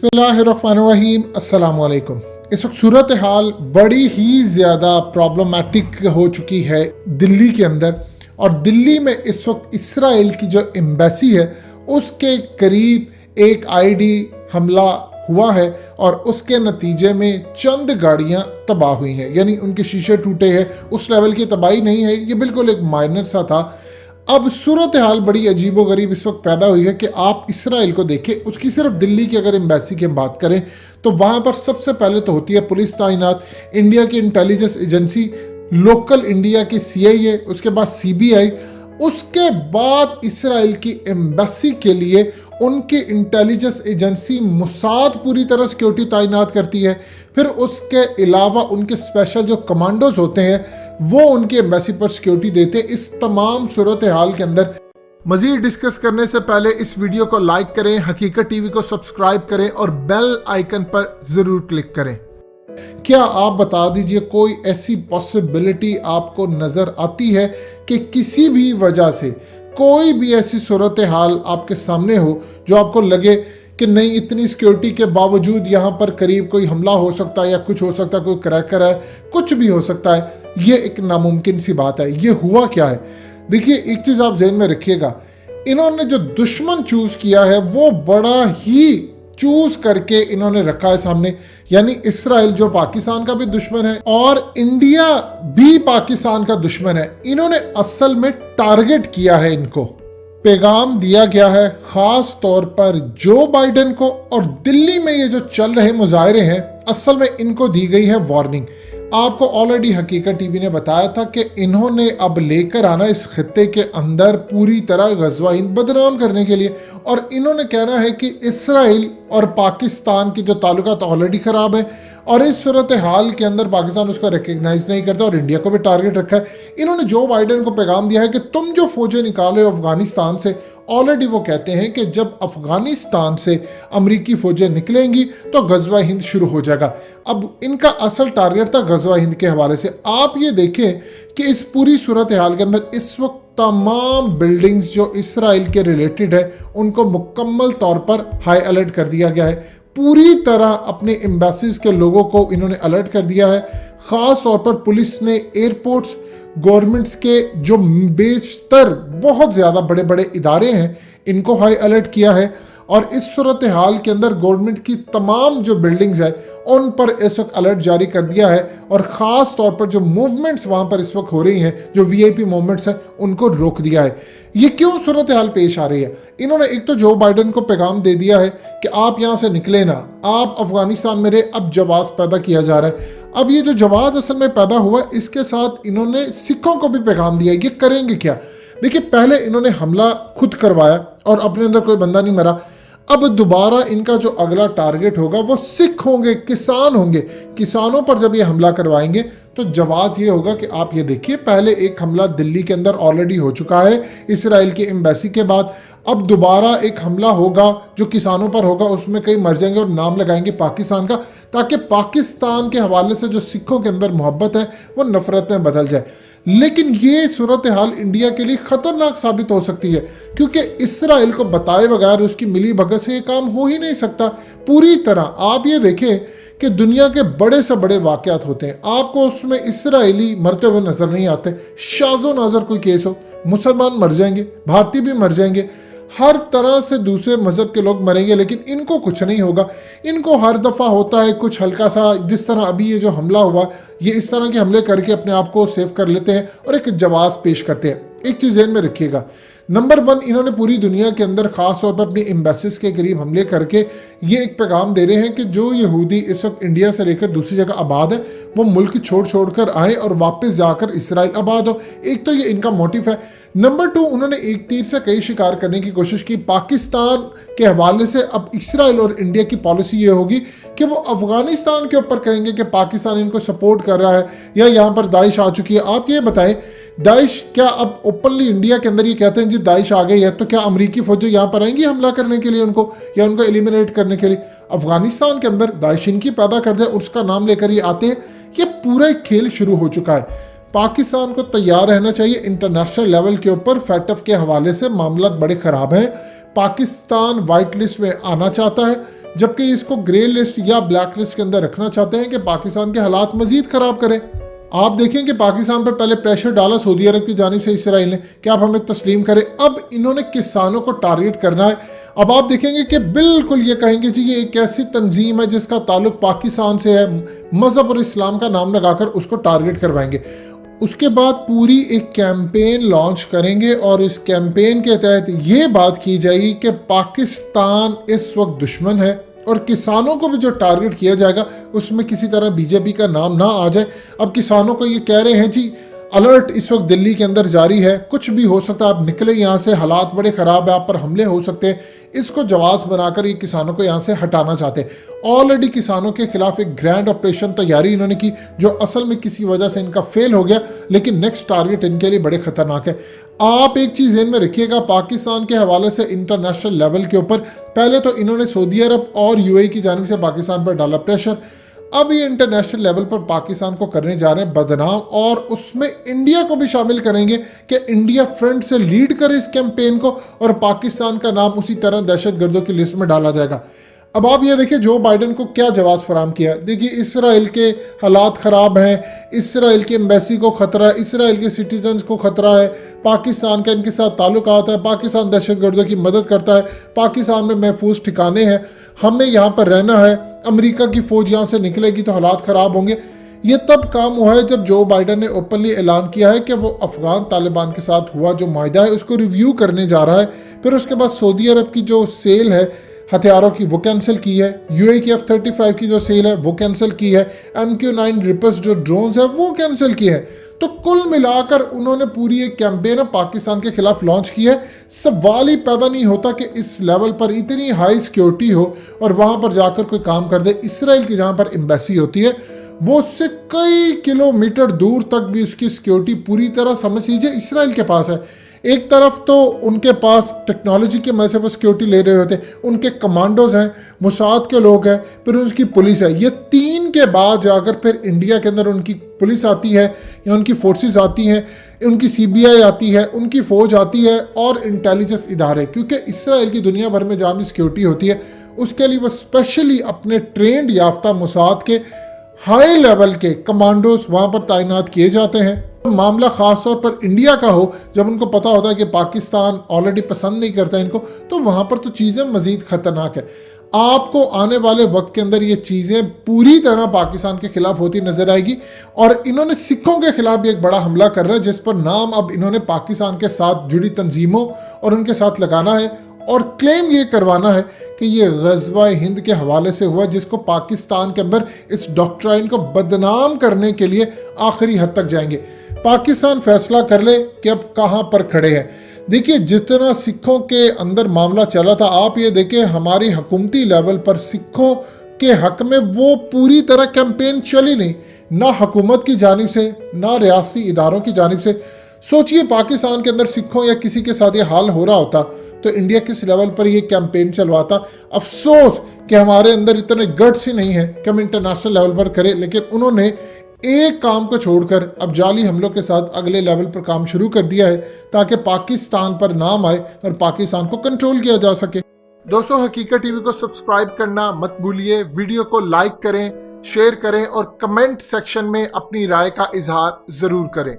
बिस्मिल्लाहिर्रहमानिर्रहीम अस्सलाम वालेकुम। इस वक्त सूरत हाल बड़ी ही ज़्यादा प्रॉब्लमेटिक हो चुकी है दिल्ली के अंदर, और दिल्ली में इस वक्त इसराइल की जो एम्बेसी है उसके करीब एक आईडी हमला हुआ है और उसके नतीजे में चंद गाड़ियां तबाह हुई हैं, यानी उनके शीशे टूटे हैं। उस लेवल की तबाही नहीं है, ये बिल्कुल एक माइनर सा था। अब सूरत हाल बड़ी अजीबोगरीब इस वक्त पैदा हुई है कि आप इसराइल को देखें, उसकी सिर्फ दिल्ली की अगर एम्बेसी की हम बात करें तो वहाँ पर सबसे पहले तो होती है पुलिस तैनात, इंडिया की इंटेलिजेंस एजेंसी, लोकल इंडिया की CIA, उसके बाद CBI, उसके बाद इसराइल की एम्बेसी के लिए उनकी इंटेलिजेंस एजेंसी मुसाद पूरी तरह सिक्योरिटी तैनात करती है। फिर उसके अलावा उनके स्पेशल जो कमांडोज होते हैं वो उनकी एम्बेसी पर सिक्योरिटी देते हैं। इस तमाम सूरत हाल के अंदर मज़ीद डिस्कस करने से पहले इस वीडियो को लाइक करें, हकीकत टीवी को सब्सक्राइब करें और बेल आइकन पर ज़रूर क्लिक करें। क्या आप बता दीजिए कोई ऐसी पॉसिबिलिटी आपको नज़र आती है कि किसी भी वजह से कोई भी ऐसी सूरत हाल आपके सामने हो जो आपको लगे कि नहीं, इतनी सिक्योरिटी के बावजूद यहाँ पर करीब कोई हमला हो सकता है या कुछ हो सकता है, कोई क्रैकर है, कुछ भी हो सकता है, ये एक नामुमकिन सी बात है। ये हुआ क्या है? देखिए, एक चीज़ आप ज़हन में रखिएगा, इन्होंने जो दुश्मन चूज़ किया है वो बड़ा ही चूज करके इन्होंने रखा है सामने, यानी इसराइल जो पाकिस्तान का भी दुश्मन है और इंडिया भी पाकिस्तान का दुश्मन है। इन्होंने असल में टारगेट किया है, इनको पैगाम दिया गया है खास तौर पर जो बाइडेन को, और दिल्ली में ये जो चल रहे मुजाहरे हैं असल में इनको दी गई है वार्निंग। आपको ऑलरेडी हकीकत टीवी ने बताया था कि इन्होंने अब लेकर आना इस खित्ते के अंदर पूरी तरह गज़वा हिंद बदनाम करने के लिए, और इन्होंने कहना है कि इसराइल और पाकिस्तान की जो ताल्लुकात ऑलरेडी ख़राब है और इस सूरत हाल के अंदर पाकिस्तान उसको रिकग्नाइज नहीं करता और इंडिया को भी टारगेट रखा है। इन्होंने जो बाइडेन को पैगाम दिया है कि तुम जो फौजें निकाले अफगानिस्तान से, ऑलरेडी वो कहते हैं कि जब अफगानिस्तान से अमरीकी फौजें निकलेंगी तो गज़वा हिंद शुरू हो जाएगा। अब इनका असल टारगेट था गज़वा हिंद के हवाले से। आप ये देखें कि इस पूरी सूरत हाल के अंदर इस वक्त तमाम बिल्डिंग्स जो इसराइल के रिलेटेड है उनको मुकम्मल तौर पर हाई अलर्ट कर दिया गया है। पूरी तरह अपने एम्बेसीज के लोगों को इन्होंने अलर्ट कर दिया है। ख़ास तौर पर पुलिस ने एयरपोर्ट्स, गवर्नमेंट्स के जो बेशतर बहुत ज़्यादा बड़े बड़े इदारे हैं इनको हाई अलर्ट किया है, और इस सूरत हाल के अंदर गवर्नमेंट की तमाम जो बिल्डिंग्स है उन पर इस वक्त अलर्ट जारी कर दिया है, और ख़ास तौर पर जो मूवमेंट्स वहाँ पर इस वक्त हो रही हैं, जो VIP मूवमेंट्स हैं, उनको रोक दिया है। ये क्यों सूरत हाल पेश आ रही है? इन्होंने एक तो जो बाइडेन को पैगाम दे दिया है कि आप यहाँ से निकले ना, आप अफगानिस्तान में रहे, अब जवाब पैदा किया जा रहा है। अब ये जो जवाब असल में पैदा हुआ, इसके साथ इन्होंने सिखों को भी पैगाम दिया। ये करेंगे क्या? देखिए, पहले इन्होंने हमला खुद करवाया और अपने अंदर कोई बंदा नहीं मरा। अब दोबारा इनका जो अगला टारगेट होगा वो सिख होंगे, किसान होंगे। किसानों पर जब ये हमला करवाएंगे तो जवाब ये होगा कि आप ये देखिए, पहले एक हमला दिल्ली के अंदर ऑलरेडी हो चुका है इसराइल की एम्बेसी के बाद, अब दोबारा एक हमला होगा जो किसानों पर होगा, उसमें कई मर जाएंगे और नाम लगाएंगे पाकिस्तान का, ताकि पाकिस्तान के हवाले से जो सिखों के अंदर मोहब्बत है वो नफरत में बदल जाए। लेकिन ये सूरत हाल इंडिया के लिए ख़तरनाक साबित हो सकती है, क्योंकि इसराइल को बताए बगैर उसकी मिली भगत से ये काम हो ही नहीं सकता पूरी तरह। आप ये देखें कि दुनिया के बड़े से बड़े वाक़यात होते हैं, आपको उसमें इसराइली मरते हुए नज़र नहीं आते। शाज़ो नाज़र कोई केस हो, मुसलमान मर जाएंगे, भारतीय भी मर जाएंगे, हर तरह से दूसरे मज़हब के लोग मरेंगे, लेकिन इनको कुछ नहीं होगा। इनको हर दफ़ा होता है कुछ हल्का सा, जिस तरह अभी ये जो हमला हुआ, ये इस तरह के हमले करके अपने आप को सेव कर लेते हैं और एक जवाब पेश करते हैं। एक चीज़ ध्यान में रखिएगा, नंबर 1, इन्होंने पूरी दुनिया के अंदर ख़ास तौर पर अपनी एम्बेसीज के करीब हमले करके ये एक पैगाम दे रहे हैं कि जो यहूदी इस वक्त इंडिया से लेकर दूसरी जगह आबाद है वो मुल्क छोड़ कर आए और वापस जाकर इसराइल आबाद हो। एक तो ये इनका मोटिव है। नंबर 2, उन्होंने एक तीर से कई शिकार करने की कोशिश की। पाकिस्तान के हवाले से अब इसराइल और इंडिया की पॉलिसी ये होगी कि वो अफगानिस्तान के ऊपर कहेंगे कि पाकिस्तान इनको सपोर्ट कर रहा है या यहाँ पर दाइश आ चुकी है। आप ये बताएं, दाइश क्या अब ओपनली इंडिया के अंदर ये कहते हैं जी दाइश आ गई है, तो क्या अमरीकी फौजें यहाँ पर आएंगी हमला करने के लिए उनको, या उनको एलिमिनेट करने के लिए? अफगानिस्तान के अंदर दाइश इनकी पैदा कर दे, उसका नाम लेकर ये आते हैं। ये पूरा एक खेल शुरू हो चुका है। पाकिस्तान को तैयार रहना चाहिए। इंटरनेशनल लेवल के ऊपर फैटफ के हवाले से मामला बड़े ख़राब हैं। पाकिस्तान वाइट लिस्ट में आना चाहता है, جبکہ اس کو گرے لسٹ یا بلیک لسٹ کے اندر رکھنا چاہتے ہیں کہ پاکستان کے حالات مزید خراب کرے۔ آپ دیکھیں کہ پاکستان پر پہلے پریشر ڈالا سعودی عرب کی جانب سے اسرائیل نے کہ آپ ہمیں تسلیم کریں، اب انہوں نے کسانوں کو ٹارگٹ کرنا ہے۔ اب آپ دیکھیں گے کہ بالکل یہ کہیں گے جی یہ ایک ایسی تنظیم ہے جس کا تعلق پاکستان سے ہے، مذہب اور اسلام کا نام لگا کر اس کو ٹارگٹ کروائیں گے۔ اس کے بعد پوری ایک کیمپین لانچ کریں گے اور اس کیمپین کے تحت یہ بات کی جائے گی کہ پاکستان اس وقت دشمن ہے، اور کسانوں کو بھی جو ٹارگٹ کیا جائے گا اس میں کسی طرح بی جے پی کا نام نہ آ جائے۔ اب کسانوں کو یہ کہہ رہے ہیں جی الرٹ اس وقت دلی کے اندر جاری ہے، کچھ بھی ہو سکتا ہے، آپ نکلے یہاں سے، حالات بڑے خراب ہیں، آپ پر حملے ہو سکتے ہیں۔ اس کو جواز بنا کر یہ کسانوں کو یہاں سے ہٹانا چاہتے ہیں۔ آلریڈی کسانوں کے خلاف ایک گرینڈ آپریشن تیاری انہوں نے کی جو اصل میں کسی وجہ سے ان کا فیل ہو گیا، لیکن نیکسٹ ٹارگٹ ان کے لیے بڑے خطرناک ہے۔ آپ ایک چیز ذہن میں رکھیے گا، پاکستان کے حوالے سے انٹرنیشنل لیول کے اوپر پہلے تو انہوں نے سعودی عرب اور یو اے کی جانب سے پاکستان پر ڈالا پریشر، اب یہ انٹرنیشنل لیول پر پاکستان کو کرنے جا رہے ہیں بدنام، اور اس میں انڈیا کو بھی شامل کریں گے کہ انڈیا فرنٹ سے لیڈ کرے اس کیمپین کو، اور پاکستان کا نام اسی طرح دہشت گردوں کی لسٹ میں ڈالا جائے گا۔ اب آپ یہ دیکھیں جو بائیڈن کو کیا جواز فراہم کیا۔ دیکھیے اسرائیل کے حالات خراب ہیں، اسرائیل کی ایمبیسی کو خطرہ ہے، اسرائیل کے سٹیزنز کو خطرہ ہے، پاکستان کا ان کے ساتھ تعلقات ہے، پاکستان دہشت گردوں کی مدد کرتا ہے، پاکستان میں محفوظ ٹھکانے ہیں، ہمیں یہاں پر رہنا ہے، امریکہ کی فوج یہاں سے نکلے گی تو حالات خراب ہوں گے۔ یہ تب کام ہوا ہے جب جو بائیڈن نے اوپنلی اعلان کیا ہے کہ وہ افغان طالبان کے ساتھ ہوا جو معاہدہ ہے اس کو ریویو کرنے جا رہا ہے۔ پھر اس کے بعد سعودی عرب کی جو سیل ہے ہتھیاروں کی وہ کینسل کی ہے، یو اے کی F-35 کی جو سیل ہے وہ کینسل کی ہے، MQ-9 ریپرس جو ڈرونز ہے وہ کینسل کی ہے۔ تو کل ملا کر انہوں نے پوری ایک کیمپین پاکستان کے خلاف لانچ کی ہے۔ سوال ہی پیدا نہیں ہوتا کہ اس لیول پر اتنی ہائی سیکیورٹی ہو اور وہاں پر جا کر کوئی کام کر دے۔ اسرائیل کی جہاں پر ایمبیسی ہوتی ہے وہ اس سے کئی کلومیٹر دور تک بھی اس کی سیکیورٹی پوری طرح سمجھ لیجیے اسرائیل کے پاس ہے۔ ایک طرف تو ان کے پاس ٹیکنالوجی کی مدد سے وہ سیکیورٹی لے رہے ہوتے ہیں، ان کے کمانڈوز ہیں، موساد کے لوگ ہیں، پھر ان کی پولیس ہے، یہ تین کے بعد جا کر پھر انڈیا کے اندر ان کی پولیس آتی ہے یا ان کی فورسز آتی ہیں، ان کی CBI آتی ہے، ان کی فوج آتی ہے اور انٹیلیجنس ادارے، کیونکہ اسرائیل کی دنیا بھر میں جہاں بھی سیکیورٹی ہوتی ہے اس کے لیے وہ اسپیشلی اپنے ٹرینڈ یافتہ موساد کے ہائی لیول کے کمانڈوز وہاں پر تعینات کیے جاتے ہیں۔ معاملہ خاص طور پر انڈیا کا ہو جب ان کو پتا ہوتا ہے کہ پاکستان آلریڈی پسند نہیں کرتا ان کو، تو وہاں پر تو چیزیں مزید خطرناک ہیں۔ آپ کو آنے والے وقت کے اندر یہ چیزیں پوری طرح پاکستان کے خلاف ہوتی نظر آئے گی، اور انہوں نے سکھوں کے خلاف بھی ایک بڑا حملہ کر رہا ہے جس پر نام اب انہوں نے پاکستان کے ساتھ جڑی تنظیموں اور ان کے ساتھ لگانا ہے، اور کلیم یہ کروانا ہے کہ یہ غزوہ ہند کے حوالے سے ہوا جس کو پاکستان کے اندر اس ڈاکٹرائن کو بدنام کرنے کے لیے آخری حد تک جائیں گے۔ پاکستان فیصلہ کر لے کہ اب کہاں پر کھڑے ہیں۔ دیکھیے جتنا سکھوں کے اندر معاملہ چلا تھا، آپ یہ دیکھیں ہماری حکومتی لیول پر سکھوں کے حق میں وہ پوری طرح کیمپین چلی نہیں، نہ حکومت کی جانب سے نہ ریاستی اداروں کی جانب سے۔ سوچئے پاکستان کے اندر سکھوں یا کسی کے ساتھ یہ حال ہو رہا ہوتا تو انڈیا کس لیول پر یہ کیمپین چلواتا۔ افسوس کہ ہمارے اندر اتنے گٹس ہی نہیں ہیں کہ ہم انٹرنیشنل لیول پر کریں، لیکن انہوں نے ایک کام کو چھوڑ کر اب جعلی حملوں کے ساتھ اگلے لیول پر کام شروع کر دیا ہے تاکہ پاکستان پر نام آئے اور پاکستان کو کنٹرول کیا جا سکے۔ دوستو حقیقت ٹی وی کو سبسکرائب کرنا مت بھولیے، ویڈیو کو لائک کریں، شیئر کریں اور کمنٹ سیکشن میں اپنی رائے کا اظہار ضرور کریں۔